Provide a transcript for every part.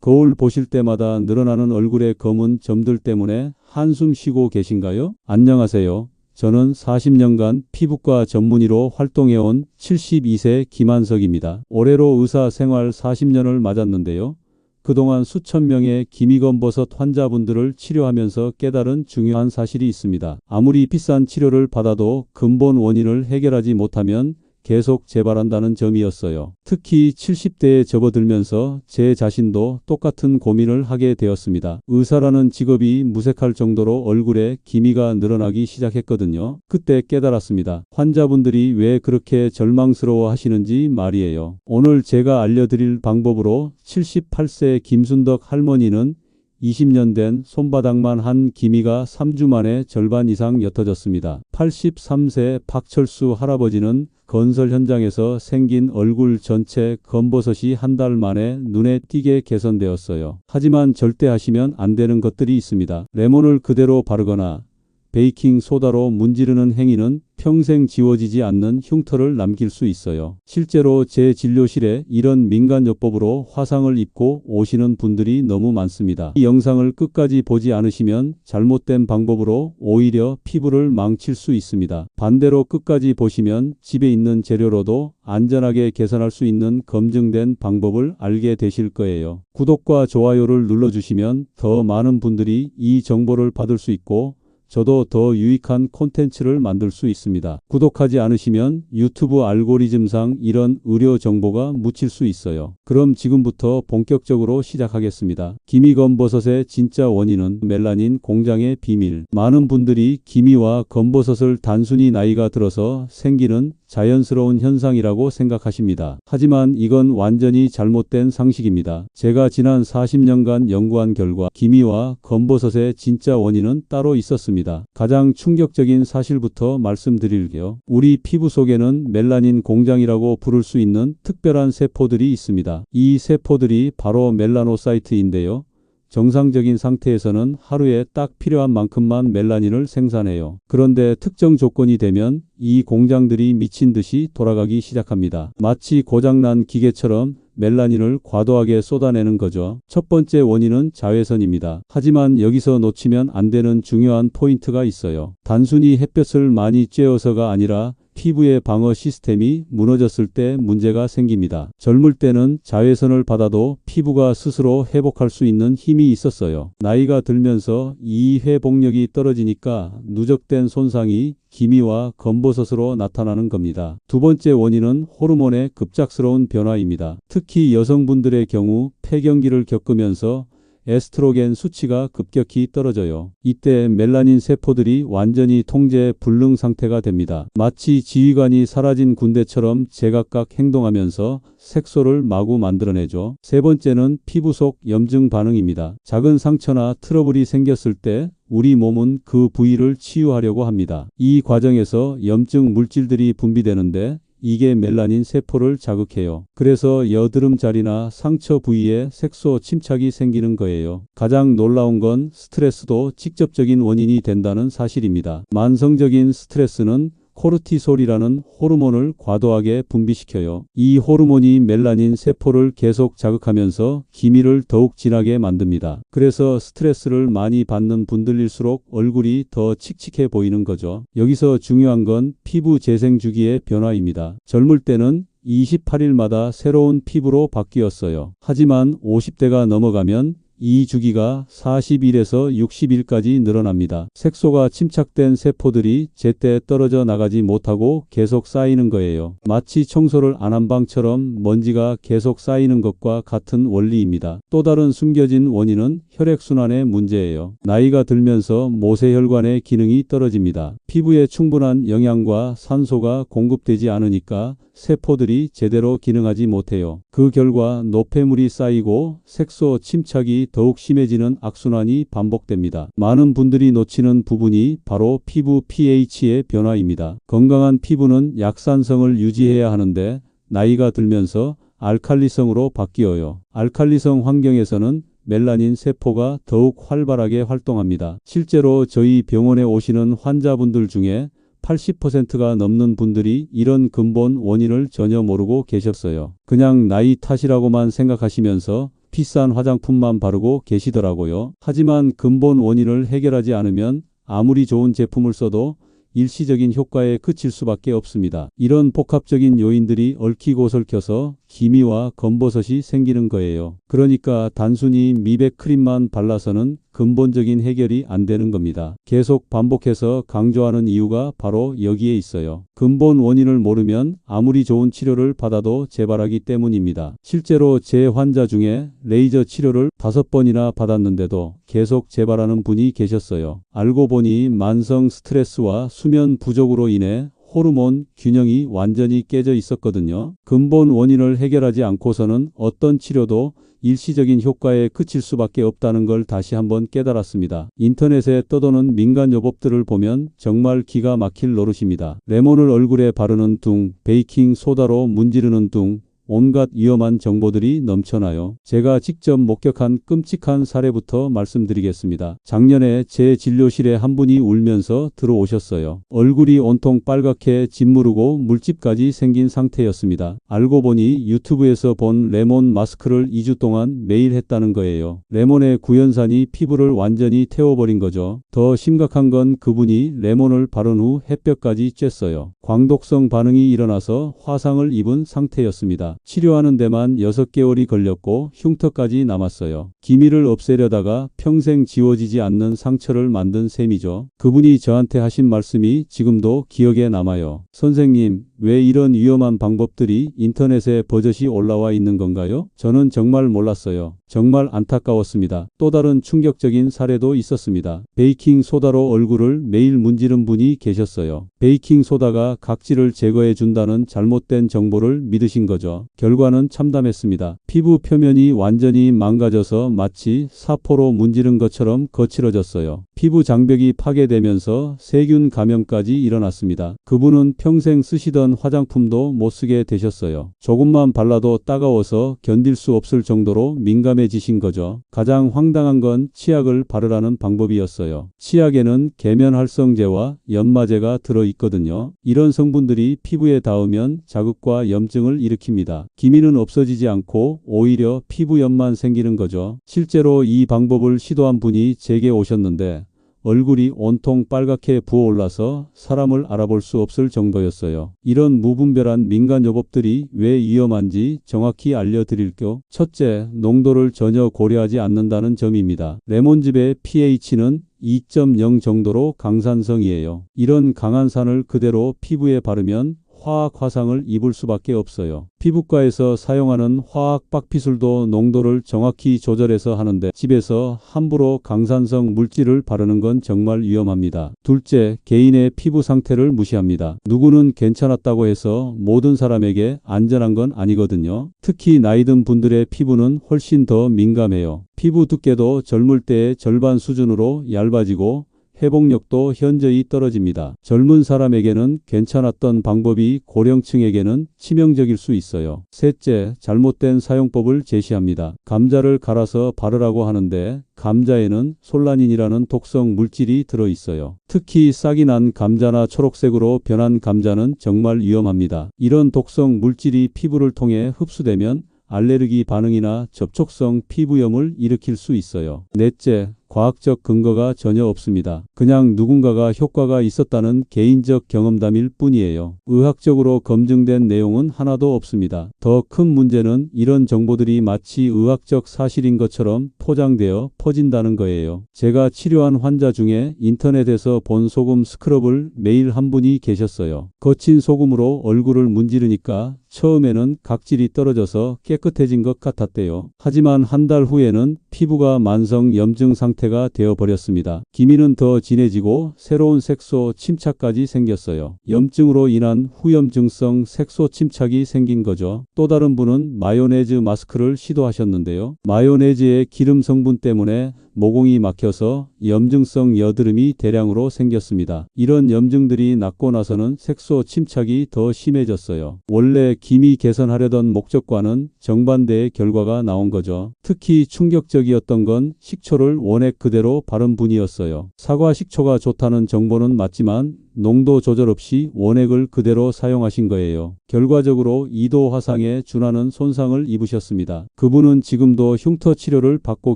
거울 보실 때마다 늘어나는 얼굴의 검은 점들 때문에 한숨 쉬고 계신가요? 안녕하세요. 저는 40년간 피부과 전문의로 활동해온 72세 김한석입니다. 올해로 의사 생활 40년을 맞았는데요. 그동안 수천 명의 기미검버섯 환자분들을 치료하면서 깨달은 중요한 사실이 있습니다. 아무리 비싼 치료를 받아도 근본 원인을 해결하지 못하면 계속 재발한다는 점이었어요. 특히 70대에 접어들면서 제 자신도 똑같은 고민을 하게 되었습니다. 의사라는 직업이 무색할 정도로 얼굴에 기미가 늘어나기 시작했거든요. 그때 깨달았습니다. 환자분들이 왜 그렇게 절망스러워 하시는지 말이에요. 오늘 제가 알려드릴 방법으로 78세 김순덕 할머니는 20년 된 손바닥만 한 기미가 3주 만에 절반 이상 옅어졌습니다. 83세 박철수 할아버지는 건설 현장에서 생긴 얼굴 전체 검버섯이 한 달 만에 눈에 띄게 개선되었어요. 하지만 절대 하시면 안 되는 것들이 있습니다. 레몬을 그대로 바르거나 베이킹 소다로 문지르는 행위는 평생 지워지지 않는 흉터를 남길 수 있어요. 실제로 제 진료실에 이런 민간요법으로 화상을 입고 오시는 분들이 너무 많습니다. 이 영상을 끝까지 보지 않으시면 잘못된 방법으로 오히려 피부를 망칠 수 있습니다. 반대로 끝까지 보시면 집에 있는 재료로도 안전하게 개선할 수 있는 검증된 방법을 알게 되실 거예요. 구독과 좋아요를 눌러주시면 더 많은 분들이 이 정보를 받을 수 있고 저도 더 유익한 콘텐츠를 만들 수 있습니다. 구독하지 않으시면 유튜브 알고리즘상 이런 의료 정보가 묻힐 수 있어요. 그럼 지금부터 본격적으로 시작하겠습니다. 기미검버섯의 진짜 원인은 멜라닌 공장의 비밀. 많은 분들이 기미와 검버섯을 단순히 나이가 들어서 생기는 자연스러운 현상이라고 생각하십니다. 하지만 이건 완전히 잘못된 상식입니다. 제가 지난 40년간 연구한 결과 기미와 검버섯의 진짜 원인은 따로 있었습니다. 가장 충격적인 사실부터 말씀드릴게요. 우리 피부 속에는 멜라닌 공장이라고 부를 수 있는 특별한 세포들이 있습니다. 이 세포들이 바로 멜라노사이트인데요. 정상적인 상태에서는 하루에 딱 필요한 만큼만 멜라닌을 생산해요. 그런데 특정 조건이 되면 이 공장들이 미친 듯이 돌아가기 시작합니다. 마치 고장난 기계처럼 멜라닌을 과도하게 쏟아내는 거죠. 첫 번째 원인은 자외선입니다. 하지만 여기서 놓치면 안 되는 중요한 포인트가 있어요. 단순히 햇볕을 많이 쬐어서가 아니라 피부의 방어 시스템이 무너졌을 때 문제가 생깁니다. 젊을 때는 자외선을 받아도 피부가 스스로 회복할 수 있는 힘이 있었어요. 나이가 들면서 이 회복력이 떨어지니까 누적된 손상이 기미와 검버섯으로 나타나는 겁니다. 두 번째 원인은 호르몬의 급작스러운 변화입니다. 특히 여성분들의 경우 폐경기를 겪으면서 에스트로겐 수치가 급격히 떨어져요. 이때 멜라닌 세포들이 완전히 통제 불능 상태가 됩니다. 마치 지휘관이 사라진 군대처럼 제각각 행동하면서 색소를 마구 만들어내죠. 세 번째는 피부 속 염증 반응입니다. 작은 상처나 트러블이 생겼을 때 우리 몸은 그 부위를 치유하려고 합니다. 이 과정에서 염증 물질들이 분비되는데 이게 멜라닌 세포를 자극해요. 그래서 여드름자리나 상처 부위에 색소 침착이 생기는 거예요. 가장 놀라운 건 스트레스도 직접적인 원인이 된다는 사실입니다. 만성적인 스트레스는 코르티솔이라는 호르몬을 과도하게 분비시켜요. 이 호르몬이 멜라닌 세포를 계속 자극하면서 기미를 더욱 진하게 만듭니다. 그래서 스트레스를 많이 받는 분들일수록 얼굴이 더 칙칙해 보이는 거죠. 여기서 중요한 건 피부 재생 주기의 변화입니다. 젊을 때는 28일마다 새로운 피부로 바뀌었어요. 하지만 50대가 넘어가면 이 주기가 40일에서 60일까지 늘어납니다. 색소가 침착된 세포들이 제때 떨어져 나가지 못하고 계속 쌓이는 거예요. 마치 청소를 안 한 방처럼 먼지가 계속 쌓이는 것과 같은 원리입니다. 또 다른 숨겨진 원인은 혈액순환의 문제예요. 나이가 들면서 모세혈관의 기능이 떨어집니다. 피부에 충분한 영양과 산소가 공급되지 않으니까 세포들이 제대로 기능하지 못해요. 그 결과 노폐물이 쌓이고 색소 침착이 더욱 심해지는 악순환이 반복됩니다. 많은 분들이 놓치는 부분이 바로 피부 pH의 변화입니다. 건강한 피부는 약산성을 유지해야 하는데 나이가 들면서 알칼리성으로 바뀌어요. 알칼리성 환경에서는 멜라닌 세포가 더욱 활발하게 활동합니다. 실제로 저희 병원에 오시는 환자분들 중에 80%가 넘는 분들이 이런 근본 원인을 전혀 모르고 계셨어요. 그냥 나이 탓이라고만 생각하시면서 비싼 화장품만 바르고 계시더라고요. 하지만 근본 원인을 해결하지 않으면 아무리 좋은 제품을 써도 일시적인 효과에 그칠 수밖에 없습니다. 이런 복합적인 요인들이 얽히고 설켜서 기미와 검버섯이 생기는 거예요. 그러니까 단순히 미백 크림만 발라서는 근본적인 해결이 안 되는 겁니다. 계속 반복해서 강조하는 이유가 바로 여기에 있어요. 근본 원인을 모르면 아무리 좋은 치료를 받아도 재발하기 때문입니다. 실제로 제 환자 중에 레이저 치료를 5번이나 받았는데도 계속 재발하는 분이 계셨어요. 알고 보니 만성 스트레스와 수면 부족으로 인해 호르몬 균형이 완전히 깨져 있었거든요. 근본 원인을 해결하지 않고서는 어떤 치료도 일시적인 효과에 그칠 수밖에 없다는 걸 다시 한번 깨달았습니다. 인터넷에 떠도는 민간요법들을 보면 정말 기가 막힐 노릇입니다. 레몬을 얼굴에 바르는 둥, 베이킹 소다로 문지르는 둥, 온갖 위험한 정보들이 넘쳐나요. 제가 직접 목격한 끔찍한 사례부터 말씀드리겠습니다. 작년에 제 진료실에 한 분이 울면서 들어오셨어요. 얼굴이 온통 빨갛게 짓무르고 물집까지 생긴 상태였습니다. 알고 보니 유튜브에서 본 레몬 마스크를 2주 동안 매일 했다는 거예요. 레몬의 구연산이 피부를 완전히 태워버린 거죠. 더 심각한 건 그분이 레몬을 바른 후 햇볕까지 쬐어요. 광독성 반응이 일어나서 화상을 입은 상태였습니다. 치료하는 데만 6개월이 걸렸고 흉터까지 남았어요. 기미를 없애려다가 평생 지워지지 않는 상처를 만든 셈이죠. 그분이 저한테 하신 말씀이 지금도 기억에 남아요. 선생님, 왜 이런 위험한 방법들이 인터넷에 버젓이 올라와 있는 건가요? 저는 정말 몰랐어요. 정말 안타까웠습니다. 또 다른 충격적인 사례도 있었습니다. 베이킹 소다로 얼굴을 매일 문지른 분이 계셨어요. 베이킹 소다가 각질을 제거해 준다는 잘못된 정보를 믿으신 거죠. 결과는 참담했습니다. 피부 표면이 완전히 망가져서 마치 사포로 문지른 것처럼 거칠어졌어요. 피부 장벽이 파괴되면서 세균 감염까지 일어났습니다. 그분은 평생 쓰시던 화장품도 못 쓰게 되셨어요. 조금만 발라도 따가워서 견딜 수 없을 정도로 민감해지신 거죠. 가장 황당한 건 치약을 바르라는 방법이었어요. 치약에는 계면활성제와 연마제가 들어있거든요. 이런 성분들이 피부에 닿으면 자극과 염증을 일으킵니다. 기미는 없어지지 않고 오히려 피부염만 생기는 거죠. 실제로 이 방법을 시도한 분이 제게 오셨는데 얼굴이 온통 빨갛게 부어올라서 사람을 알아볼 수 없을 정도였어요. 이런 무분별한 민간요법들이 왜 위험한지 정확히 알려드릴게요. 첫째, 농도를 전혀 고려하지 않는다는 점입니다. 레몬즙의 pH는 2.0 정도로 강산성이에요. 이런 강한 산을 그대로 피부에 바르면 화학 화상을 입을 수밖에 없어요. 피부과에서 사용하는 화학 박피술도 농도를 정확히 조절해서 하는데 집에서 함부로 강산성 물질을 바르는 건 정말 위험합니다. 둘째, 개인의 피부 상태를 무시합니다. 누구는 괜찮았다고 해서 모든 사람에게 안전한 건 아니거든요. 특히 나이든 분들의 피부는 훨씬 더 민감해요. 피부 두께도 젊을 때의 절반 수준으로 얇아지고 회복력도 현저히 떨어집니다. 젊은 사람에게는 괜찮았던 방법이 고령층에게는 치명적일 수 있어요. 셋째, 잘못된 사용법을 제시합니다. 감자를 갈아서 바르라고 하는데 감자에는 솔라닌이라는 독성 물질이 들어있어요. 특히 싹이 난 감자나 초록색으로 변한 감자는 정말 위험합니다. 이런 독성 물질이 피부를 통해 흡수되면 알레르기 반응이나 접촉성 피부염을 일으킬 수 있어요. 넷째, 과학적 근거가 전혀 없습니다. 그냥 누군가가 효과가 있었다는 개인적 경험담일 뿐이에요. 의학적으로 검증된 내용은 하나도 없습니다. 더 큰 문제는 이런 정보들이 마치 의학적 사실인 것처럼 포장되어 퍼진다는 거예요. 제가 치료한 환자 중에 인터넷에서 본 소금 스크럽을 매일 한 분이 계셨어요. 거친 소금으로 얼굴을 문지르니까 처음에는 각질이 떨어져서 깨끗해진 것 같았대요. 하지만 한 달 후에는 피부가 만성 염증 상태가 되어버렸습니다. 기미는 더 진해지고 새로운 색소 침착까지 생겼어요. 염증으로 인한 후염증성 색소 침착이 생긴 거죠. 또 다른 분은 마요네즈 마스크를 시도하셨는데요. 마요네즈의 기름 성분 때문에 모공이 막혀서 염증성 여드름이 대량으로 생겼습니다. 이런 염증들이 낫고 나서는 색소 침착이 더 심해졌어요. 원래 기미 개선하려던 목적과는 정반대의 결과가 나온 거죠. 특히 충격적이었던 건 식초를 원액 그대로 바른 분이었어요. 사과 식초가 좋다는 정보는 맞지만 농도 조절 없이 원액을 그대로 사용하신 거예요. 결과적으로 2도 화상에 준하는 손상을 입으셨습니다. 그분은 지금도 흉터 치료를 받고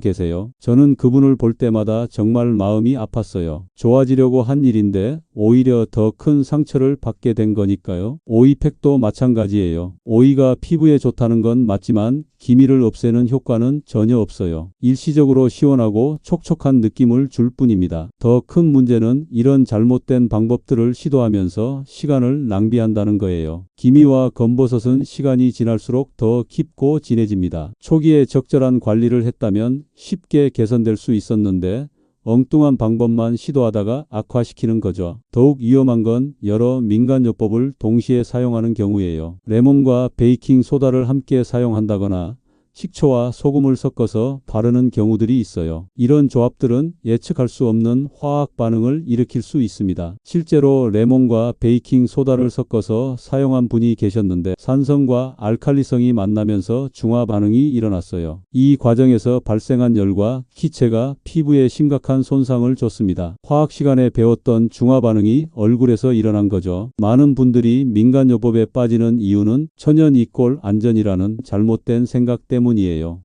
계세요. 저는 그분을 볼 때마다 정말 마음이 아팠어요. 좋아지려고 한 일인데 오히려 더 큰 상처를 받게 된 거니까요. 오이팩도 마찬가지예요. 오이가 피부에 좋다는 건 맞지만 기미를 없애는 효과는 전혀 없어요. 일시적으로 시원하고 촉촉한 느낌을 줄 뿐입니다. 더 큰 문제는 이런 잘못된 방법들을 시도하면서 시간을 낭비한다는 거예요. 기미와 검버섯은 시간이 지날수록 더 깊고 진해집니다. 초기에 적절한 관리를 했다면 쉽게 개선될 수 있었는데 엉뚱한 방법만 시도하다가 악화시키는 거죠. 더욱 위험한 건 여러 민간요법을 동시에 사용하는 경우예요. 레몬과 베이킹 소다를 함께 사용한다거나 식초와 소금을 섞어서 바르는 경우들이 있어요. 이런 조합들은 예측할 수 없는 화학 반응을 일으킬 수 있습니다. 실제로 레몬과 베이킹 소다를 섞어서 사용한 분이 계셨는데 산성과 알칼리성이 만나면서 중화 반응이 일어났어요. 이 과정에서 발생한 열과 기체가 피부에 심각한 손상을 줬습니다. 화학 시간에 배웠던 중화 반응이 얼굴에서 일어난 거죠. 많은 분들이 민간요법에 빠지는 이유는 천연 이꼴 안전이라는 잘못된 생각 때문이에요.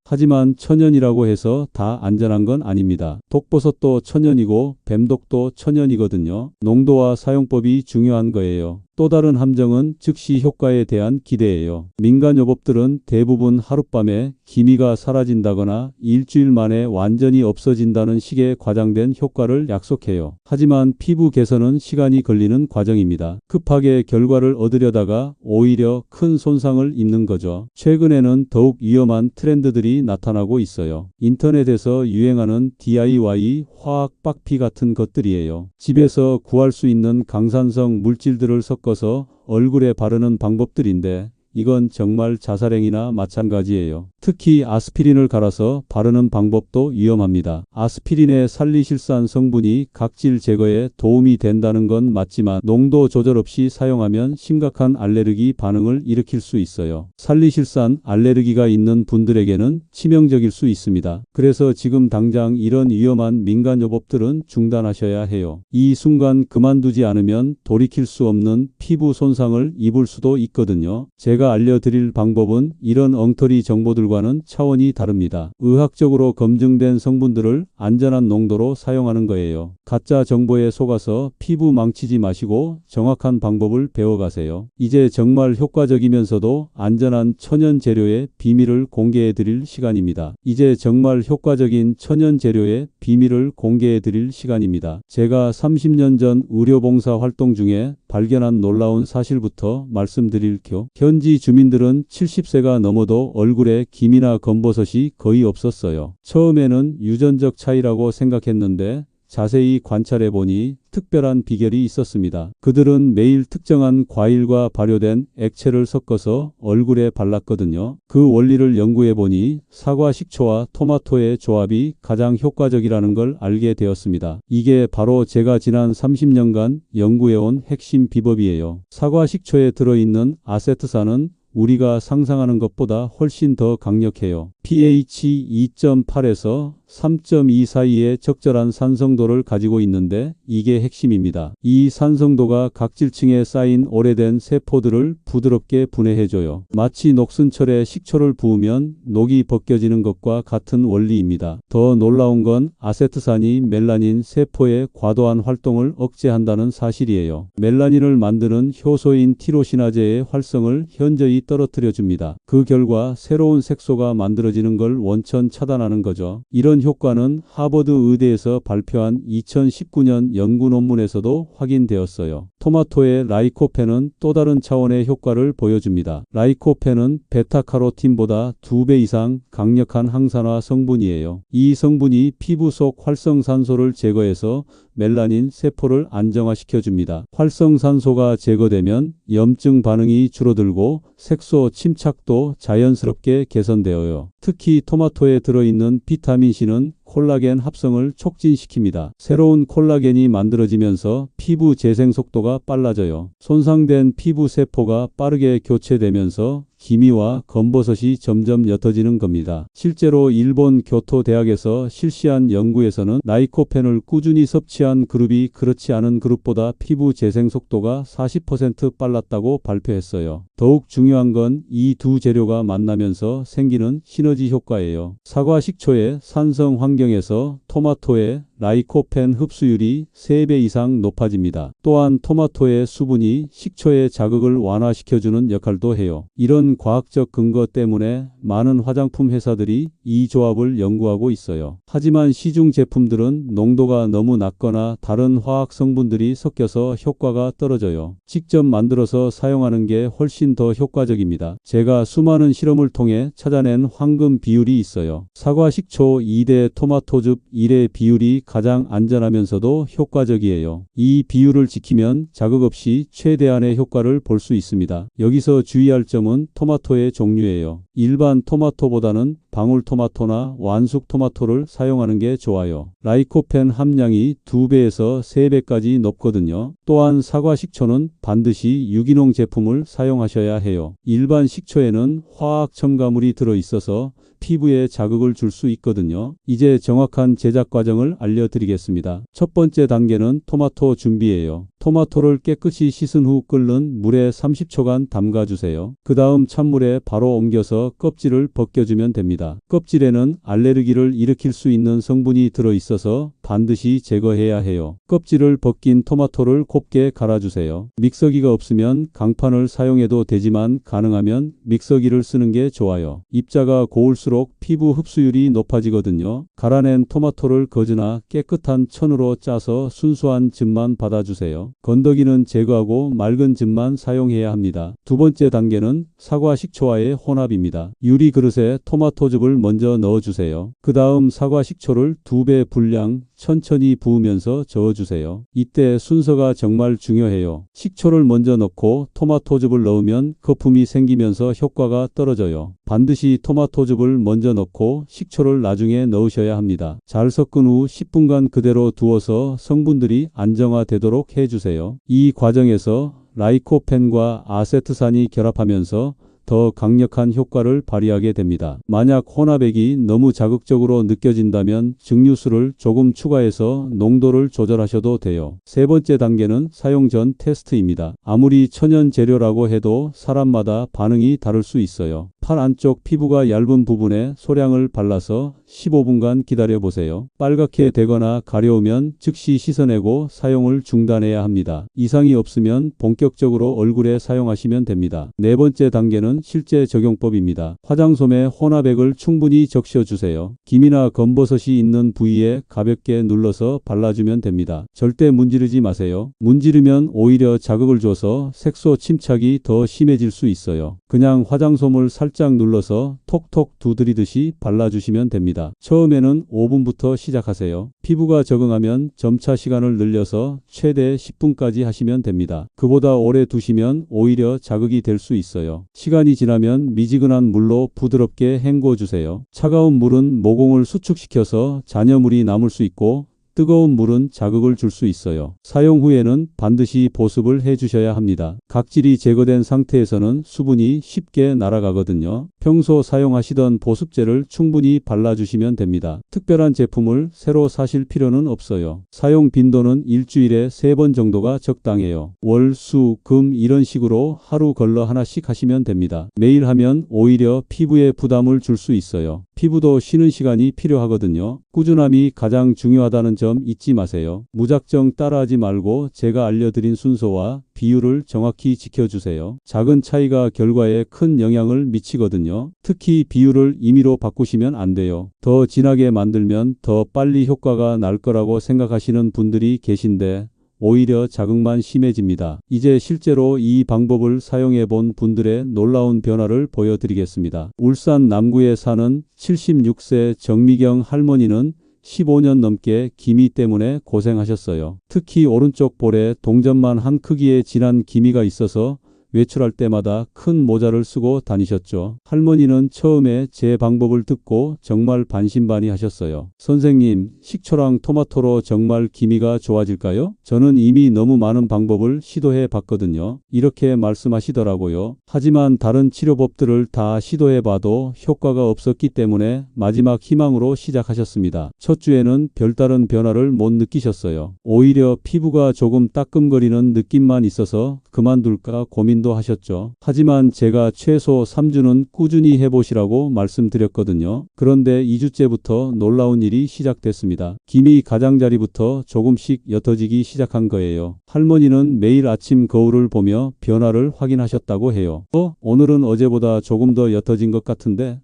하지만 천연이라고 해서 다 안전한 건 아닙니다. 독버섯도 천연이고 뱀독도 천연이거든요. 농도와 사용법이 중요한 거예요. 또 다른 함정은 즉시 효과에 대한 기대예요. 민간요법들은 대부분 하룻밤에 기미가 사라진다거나 일주일 만에 완전히 없어진다는 식의 과장된 효과를 약속해요. 하지만 피부 개선은 시간이 걸리는 과정입니다. 급하게 결과를 얻으려다가 오히려 큰 손상을 입는 거죠. 최근에는 더욱 위험한 트렌드들이 나타나고 있어요. 인터넷에서 유행하는 DIY 화학 박피 같은 것들이에요. 집에서 구할 수 있는 강산성 물질들을 섞어서 얼굴에 바르는 방법들인데 이건 정말 자살행위나 마찬가지예요. 특히 아스피린을 갈아서 바르는 방법도 위험합니다. 아스피린의 살리실산 성분이 각질 제거에 도움이 된다는 건 맞지만 농도 조절 없이 사용하면 심각한 알레르기 반응을 일으킬 수 있어요. 살리실산 알레르기가 있는 분들에게는 치명적일 수 있습니다. 그래서 지금 당장 이런 위험한 민간요법들은 중단하셔야 해요. 이 순간 그만두지 않으면 돌이킬 수 없는 피부 손상을 입을 수도 있거든요. 제가 알려드릴 방법은 이런 엉터리 정보들과는 차원이 다릅니다. 의학적으로 검증된 성분들을 안전한 농도로 사용하는 거예요. 가짜 정보에 속아서 피부 망치지 마시고 정확한 방법을 배워가세요. 이제 정말 효과적이면서도 안전한 천연 재료의 비밀을 공개해 드릴 시간입니다. 이제 정말 효과적인 천연 재료의 비밀을 공개해 드릴 시간입니다. 제가 30년 전 의료봉사 활동 중에 발견한 놀라운 사실부터 말씀드릴게요. 현지 주민들은 70세가 넘어도 얼굴에 기미나 검버섯이 거의 없었어요. 처음에는 유전적 차이라고 생각했는데 자세히 관찰해 보니 특별한 비결이 있었습니다. 그들은 매일 특정한 과일과 발효된 액체를 섞어서 얼굴에 발랐거든요. 그 원리를 연구해 보니 사과 식초와 토마토의 조합이 가장 효과적이라는 걸 알게 되었습니다. 이게 바로 제가 지난 30년간 연구해온 핵심 비법이에요. 사과 식초에 들어있는 아세트산은 우리가 상상하는 것보다 훨씬 더 강력해요. pH 2.8에서 3.2 사이의 적절한 산성도를 가지고 있는데 이게 핵심입니다. 이 산성도가 각질층에 쌓인 오래된 세포들을 부드럽게 분해해줘요. 마치 녹슨철에 식초를 부으면 녹이 벗겨지는 것과 같은 원리입니다. 더 놀라운 건 아세트산이 멜라닌 세포의 과도한 활동을 억제한다는 사실이에요. 멜라닌을 만드는 효소인 티로시나제의 활성을 현저히 떨어뜨려줍니다. 그 결과 새로운 색소가 만들어지는 걸 원천 차단하는 거죠. 이런 효과는 하버드 의대에서 발표한 2019년 연구 논문에서도 확인되었어요. 토마토의 라이코펜은 또 다른 차원의 효과를 보여줍니다. 라이코펜은 베타카로틴보다 2배 이상 강력한 항산화 성분이에요. 이 성분이 피부 속 활성산소를 제거해서 멜라닌 세포를 안정화시켜줍니다. 활성산소가 제거되면 염증 반응이 줄어들고 색소 침착도 자연스럽게 개선되어요. 특히 토마토에 들어있는 비타민C는 콜라겐 합성을 촉진시킵니다. 새로운 콜라겐이 만들어지면서 피부 재생 속도가 빨라져요. 손상된 피부 세포가 빠르게 교체되면서 기미와 검버섯이 점점 옅어지는 겁니다. 실제로 일본 교토대학에서 실시한 연구에서는 라이코펜을 꾸준히 섭취한 그룹이 그렇지 않은 그룹보다 피부 재생 속도가 40% 빨랐다고 발표했어요. 더욱 중요한 건 이 두 재료가 만나면서 생기는 시너지 효과예요. 사과 식초의 산성 환경에서 토마토의 라이코펜 흡수율이 3배 이상 높아집니다. 또한 토마토의 수분이 식초의 자극을 완화시켜주는 역할도 해요. 이런 과학적 근거 때문에 많은 화장품 회사들이 이 조합을 연구하고 있어요. 하지만 시중 제품들은 농도가 너무 낮거나 다른 화학 성분들이 섞여서 효과가 떨어져요. 직접 만들어서 사용하는 게 훨씬 더 효과적입니다. 제가 수많은 실험을 통해 찾아낸 황금 비율이 있어요. 사과 식초 2대 토마토즙 1의 비율이 가장 안전하면서도 효과적이에요. 이 비율을 지키면 자극 없이 최대한의 효과를 볼 수 있습니다. 여기서 주의할 점은 토마토의 종류예요. 일반 토마토보다는 방울토마토나 완숙 토마토를 사용하는 게 좋아요. 라이코펜 함량이 2배에서 3배까지 높거든요. 또한 사과 식초는 반드시 유기농 제품을 사용하셔야 해요. 일반 식초에는 화학 첨가물이 들어있어서 피부에 자극을 줄 수 있거든요. 이제 정확한 제작 과정을 알려드리겠습니다. 첫 번째 단계는 토마토 준비예요. 토마토를 깨끗이 씻은 후 끓는 물에 30초간 담가주세요. 그 다음 찬물에 바로 옮겨서 껍질을 벗겨주면 됩니다. 껍질에는 알레르기를 일으킬 수 있는 성분이 들어있어서 반드시 제거해야 해요. 껍질을 벗긴 토마토를 곱게 갈아주세요. 믹서기가 없으면 강판을 사용해도 되지만 가능하면 믹서기를 쓰는 게 좋아요. 입자가 고울수록 피부 흡수율이 높아지거든요. 갈아낸 토마토를 거즈나 깨끗한 천으로 짜서 순수한 즙만 받아주세요. 건더기는 제거하고 맑은 즙만 사용해야 합니다. 두 번째 단계는 사과 식초와의 혼합입니다. 유리 그릇에 토마토즙을 먼저 넣어주세요. 그 다음 사과 식초를 2배 분량 천천히 부으면서 저어주세요. 이때 순서가 정말 중요해요. 식초를 먼저 넣고 토마토즙을 넣으면 거품이 생기면서 효과가 떨어져요. 반드시 토마토즙을 먼저 넣고 식초를 나중에 넣으셔야 합니다. 잘 섞은 후 10분간 그대로 두어서 성분들이 안정화되도록 해주세요. 이 과정에서 라이코펜과 아세트산이 결합하면서 더 강력한 효과를 발휘하게 됩니다. 만약 혼합액이 너무 자극적으로 느껴진다면 증류수를 조금 추가해서 농도를 조절하셔도 돼요. 세 번째 단계는 사용 전 테스트입니다. 아무리 천연 재료라고 해도 사람마다 반응이 다를 수 있어요. 팔 안쪽 피부가 얇은 부분에 소량을 발라서 15분간 기다려보세요. 빨갛게 되거나 가려우면 즉시 씻어내고 사용을 중단해야 합니다. 이상이 없으면 본격적으로 얼굴에 사용하시면 됩니다. 네 번째 단계는 실제 적용법입니다. 화장솜에 혼합액을 충분히 적셔주세요. 김이나 검버섯이 있는 부위에 가볍게 눌러서 발라주면 됩니다. 절대 문지르지 마세요. 문지르면 오히려 자극을 줘서 색소 침착이 더 심해질 수 있어요. 그냥 화장솜을 살짝 눌러서 톡톡 두드리듯이 발라주시면 됩니다. 처음에는 5분부터 시작하세요. 피부가 적응하면 점차 시간을 늘려서 최대 10분까지 하시면 됩니다. 그보다 오래 두시면 오히려 자극이 될 수 있어요. 시간이 지나면 미지근한 물로 부드럽게 헹궈주세요. 차가운 물은 모공을 수축시켜서 잔여물이 남을 수 있고 뜨거운 물은 자극을 줄 수 있어요. 사용 후에는 반드시 보습을 해주셔야 합니다. 각질이 제거된 상태에서는 수분이 쉽게 날아가거든요. 평소 사용하시던 보습제를 충분히 발라주시면 됩니다. 특별한 제품을 새로 사실 필요는 없어요. 사용 빈도는 일주일에 3번 정도가 적당해요. 월, 수, 금 이런 식으로 하루 걸러 하나씩 하시면 됩니다. 매일 하면 오히려 피부에 부담을 줄 수 있어요. 피부도 쉬는 시간이 필요하거든요. 꾸준함이 가장 중요하다는 점 잊지 마세요. 무작정 따라하지 말고 제가 알려드린 순서와 비율을 정확히 지켜주세요. 작은 차이가 결과에 큰 영향을 미치거든요. 특히 비율을 임의로 바꾸시면 안 돼요. 더 진하게 만들면 더 빨리 효과가 날 거라고 생각하시는 분들이 계신데 오히려 자극만 심해집니다. 이제 실제로 이 방법을 사용해 본 분들의 놀라운 변화를 보여드리겠습니다. 울산 남구에 사는 76세 정미경 할머니는 15년 넘게 기미 때문에 고생하셨어요. 특히 오른쪽 볼에 동전만 한 크기의 진한 기미가 있어서 외출할 때마다 큰 모자를 쓰고 다니셨죠. 할머니는 처음에 제 방법을 듣고 정말 반신반의하셨어요. 선생님, 식초랑 토마토로 정말 기미가 좋아질까요? 저는 이미 너무 많은 방법을 시도해 봤거든요. 이렇게 말씀하시더라고요. 하지만 다른 치료법들을 다 시도해 봐도 효과가 없었기 때문에 마지막 희망으로 시작하셨습니다. 첫 주에는 별다른 변화를 못 느끼셨어요. 오히려 피부가 조금 따끔거리는 느낌만 있어서 그만둘까 고민도 하셨죠. 하지만 제가 최소 3주는 꾸준히 해보시라고 말씀드렸거든요. 그런데 2주째부터 놀라운 일이 시작됐습니다. 기미 가장자리부터 조금씩 옅어지기 시작한 거예요. 할머니는 매일 아침 거울을 보며 변화를 확인하셨다고 해요. 오늘은 어제보다 조금 더 옅어진 것 같은데?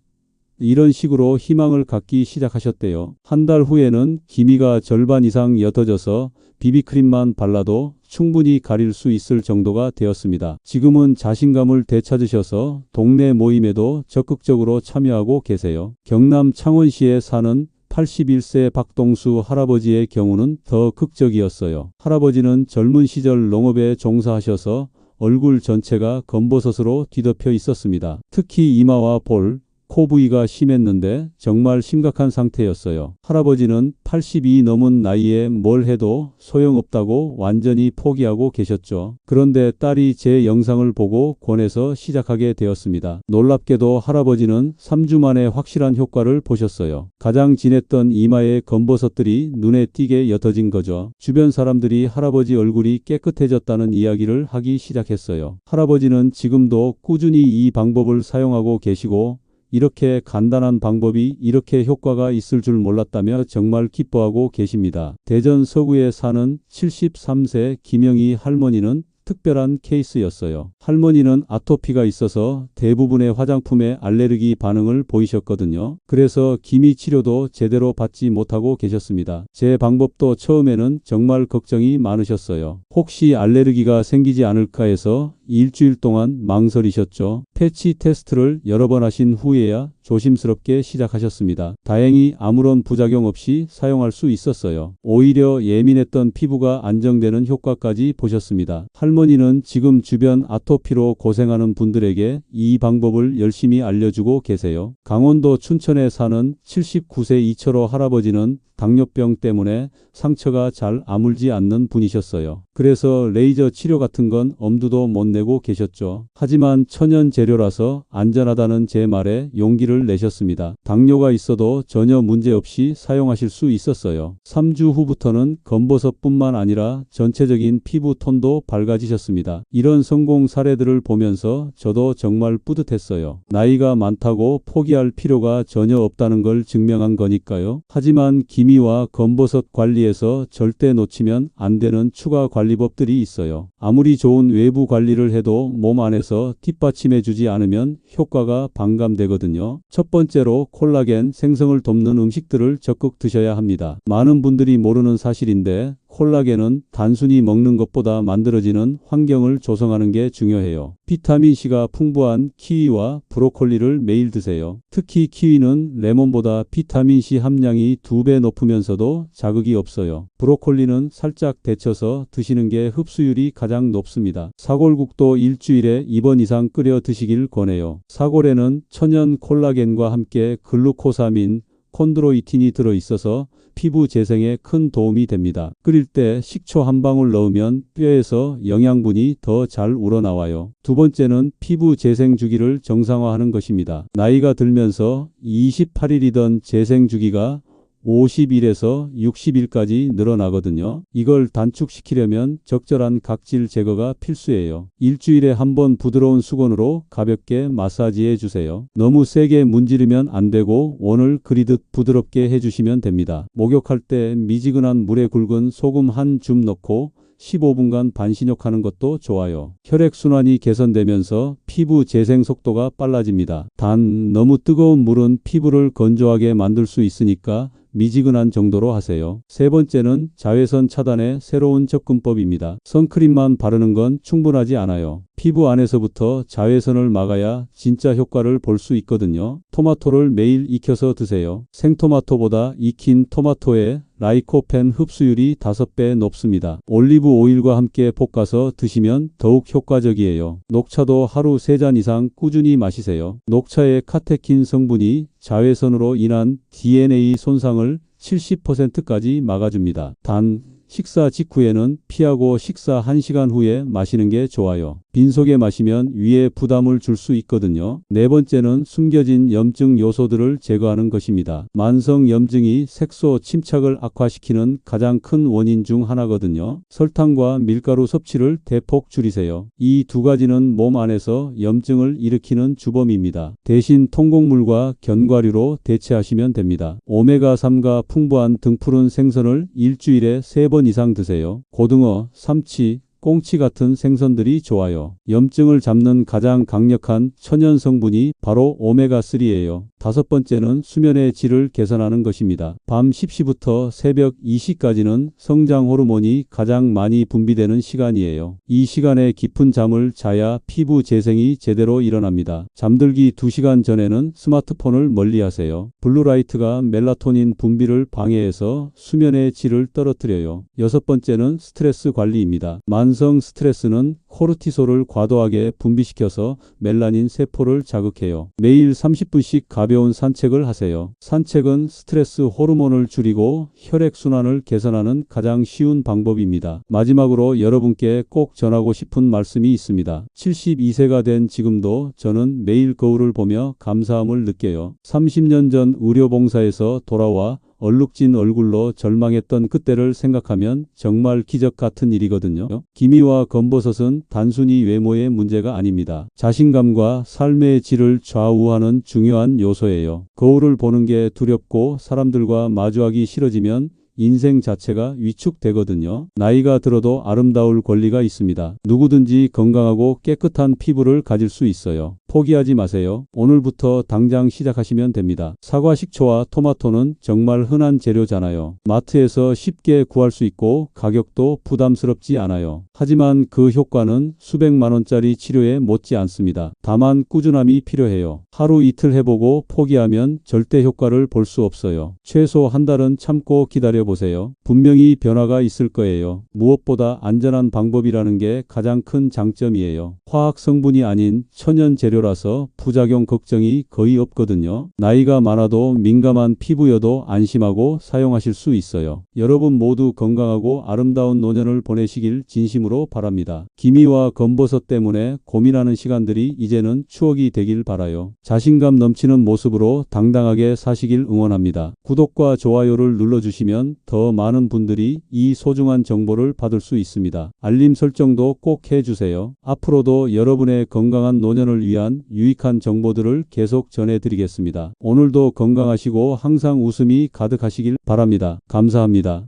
이런 식으로 희망을 갖기 시작하셨대요. 한 달 후에는 기미가 절반 이상 옅어져서 비비크림만 발라도 충분히 가릴 수 있을 정도가 되었습니다. 지금은 자신감을 되찾으셔서 동네 모임에도 적극적으로 참여하고 계세요. 경남 창원시에 사는 81세 박동수 할아버지의 경우는 더 극적이었어요. 할아버지는 젊은 시절 농업에 종사하셔서 얼굴 전체가 검버섯으로 뒤덮여 있었습니다. 특히 이마와 볼, 코 부위가 심했는데 정말 심각한 상태였어요. 할아버지는 80이 넘은 나이에 뭘 해도 소용없다고 완전히 포기하고 계셨죠. 그런데 딸이 제 영상을 보고 권해서 시작하게 되었습니다. 놀랍게도 할아버지는 3주 만에 확실한 효과를 보셨어요. 가장 진했던 이마의 검버섯들이 눈에 띄게 옅어진 거죠. 주변 사람들이 할아버지 얼굴이 깨끗해졌다는 이야기를 하기 시작했어요. 할아버지는 지금도 꾸준히 이 방법을 사용하고 계시고 이렇게 간단한 방법이 이렇게 효과가 있을 줄 몰랐다며 정말 기뻐하고 계십니다. 대전 서구에 사는 73세 김영희 할머니는 특별한 케이스였어요. 할머니는 아토피가 있어서 대부분의 화장품에 알레르기 반응을 보이셨거든요. 그래서 기미 치료도 제대로 받지 못하고 계셨습니다. 제 방법도 처음에는 정말 걱정이 많으셨어요. 혹시 알레르기가 생기지 않을까 해서 일주일 동안 망설이셨죠. 패치 테스트를 여러 번 하신 후에야 조심스럽게 시작하셨습니다. 다행히 아무런 부작용 없이 사용할 수 있었어요. 오히려 예민했던 피부가 안정되는 효과까지 보셨습니다. 할머니는 지금 주변 아토피로 고생하는 분들에게 이 방법을 열심히 알려주고 계세요. 강원도 춘천에 사는 79세 이철호 할아버지는 당뇨병 때문에 상처가 잘 아물지 않는 분이셨어요. 그래서 레이저 치료 같은 건 엄두도 못 내고 계셨죠. 하지만 천연 재료라서 안전하다는 제 말에 용기를 내셨습니다. 당뇨가 있어도 전혀 문제없이 사용하실 수 있었어요. 3주 후부터는 검버섯뿐만 아니라 전체적인 피부 톤도 밝아지셨습니다. 이런 성공 사례들을 보면서 저도 정말 뿌듯했어요. 나이가 많다고 포기할 필요가 전혀 없다는 걸 증명한 거니까요. 하지만 기미와 검버섯 관리에서 절대 놓치면 안 되는 추가 관리법들이 있어요. 아무리 좋은 외부 관리를 해도 몸 안에서 뒷받침해 주지 않으면 효과가 반감되거든요. 첫 번째로 콜라겐 생성을 돕는 음식들을 적극 드셔야 합니다. 많은 분들이 모르는 사실인데 콜라겐은 단순히 먹는 것보다 만들어지는 환경을 조성하는 게 중요해요. 비타민C가 풍부한 키위와 브로콜리를 매일 드세요. 특히 키위는 레몬보다 비타민C 함량이 2배 높으면서도 자극이 없어요. 브로콜리는 살짝 데쳐서 드시는 게 흡수율이 가장 높습니다. 사골국도 일주일에 2번 이상 끓여 드시길 권해요. 사골에는 천연 콜라겐과 함께 글루코사민, 콘드로이틴이 들어있어서 피부 재생에 큰 도움이 됩니다. 끓일 때 식초 한 방울 넣으면 뼈에서 영양분이 더 잘 우러나와요. 두 번째는 피부 재생 주기를 정상화하는 것입니다. 나이가 들면서 28일이던 재생 주기가 50일에서 60일까지 늘어나거든요. 이걸 단축시키려면 적절한 각질 제거가 필수예요. 일주일에 한 번 부드러운 수건으로 가볍게 마사지해 주세요. 너무 세게 문지르면 안 되고 원을 그리듯 부드럽게 해주시면 됩니다. 목욕할 때 미지근한 물에 굵은 소금 한 줌 넣고 15분간 반신욕하는 것도 좋아요. 혈액순환이 개선되면서 피부 재생 속도가 빨라집니다. 단 너무 뜨거운 물은 피부를 건조하게 만들 수 있으니까 미지근한 정도로 하세요. 세 번째는 자외선 차단의 새로운 접근법입니다. 선크림만 바르는 건 충분하지 않아요. 피부 안에서부터 자외선을 막아야 진짜 효과를 볼 수 있거든요. 토마토를 매일 익혀서 드세요. 생토마토보다 익힌 토마토에 라이코펜 흡수율이 5배 높습니다. 올리브 오일과 함께 볶아서 드시면 더욱 효과적이에요. 녹차도 하루 3잔 이상 꾸준히 마시세요. 녹차의 카테킨 성분이 자외선으로 인한 DNA 손상을 70%까지 막아줍니다. 단, 식사 직후에는 피하고 식사 1시간 후에 마시는 게 좋아요. 빈속에 마시면 위에 부담을 줄 수 있거든요. 네 번째는 숨겨진 염증 요소들을 제거하는 것입니다. 만성 염증이 색소 침착을 악화시키는 가장 큰 원인 중 하나거든요. 설탕과 밀가루 섭취를 대폭 줄이세요. 이 두 가지는 몸 안에서 염증을 일으키는 주범입니다. 대신 통곡물과 견과류로 대체하시면 됩니다. 오메가3가 풍부한 등푸른 생선을 일주일에 3번 이상 드세요. 고등어, 삼치, 꽁치 같은 생선들이 좋아요. 염증을 잡는 가장 강력한 천연 성분이 바로 오메가3예요. 5번째는 수면의 질을 개선하는 것입니다. 밤 10시부터 새벽 2시까지는 성장 호르몬이 가장 많이 분비되는 시간이에요. 이 시간에 깊은 잠을 자야 피부 재생이 제대로 일어납니다. 잠들기 2시간 전에는 스마트폰을 멀리하세요. 블루라이트가 멜라토닌 분비를 방해해서 수면의 질을 떨어뜨려요. 6번째는 스트레스 관리입니다. 만성 스트레스는 코르티솔을 과도하게 분비시켜서 멜라닌 세포를 자극해요. 매일 30분씩 가벼운 산책을 하세요. 산책은 스트레스 호르몬을 줄이고 혈액순환을 개선하는 가장 쉬운 방법입니다. 마지막으로 여러분께 꼭 전하고 싶은 말씀이 있습니다. 72세가 된 지금도 저는 매일 거울을 보며 감사함을 느껴요. 30년 전 의료봉사에서 돌아와 얼룩진 얼굴로 절망했던 그때를 생각하면 정말 기적 같은 일이거든요. 기미와 검버섯은 단순히 외모의 문제가 아닙니다. 자신감과 삶의 질을 좌우하는 중요한 요소예요. 거울을 보는 게 두렵고 사람들과 마주하기 싫어지면 인생 자체가 위축되거든요. 나이가 들어도 아름다울 권리가 있습니다. 누구든지 건강하고 깨끗한 피부를 가질 수 있어요. 포기하지 마세요. 오늘부터 당장 시작하시면 됩니다. 사과, 식초와 토마토는 정말 흔한 재료잖아요. 마트에서 쉽게 구할 수 있고 가격도 부담스럽지 않아요. 하지만 그 효과는 수백만 원짜리 치료에 못지 않습니다. 다만 꾸준함이 필요해요. 하루 이틀 해보고 포기하면 절대 효과를 볼 수 없어요. 최소 한 달은 참고 기다려보세요. 분명히 변화가 있을 거예요. 무엇보다 안전한 방법이라는 게 가장 큰 장점이에요. 화학 성분이 아닌 천연 재료라서 부작용 걱정이 거의 없거든요. 나이가 많아도 민감한 피부여도 안심하고 사용하실 수 있어요. 여러분 모두 건강하고 아름다운 노년을 보내시길 진심으로 바랍니다. 기미와 검버섯 때문에 고민하는 시간들이 이제는 추억이 되길 바라요. 자신감 넘치는 모습으로 당당하게 사시길 응원합니다. 구독과 좋아요를 눌러주시면 더 많은 분들이 이 소중한 정보를 받을 수 있습니다. 알림 설정도 꼭 해주세요. 앞으로도 여러분의 건강한 노년을 위한 유익한 정보들을 계속 전해드리겠습니다. 오늘도 건강하시고 항상 웃음이 가득하시길 바랍니다. 감사합니다.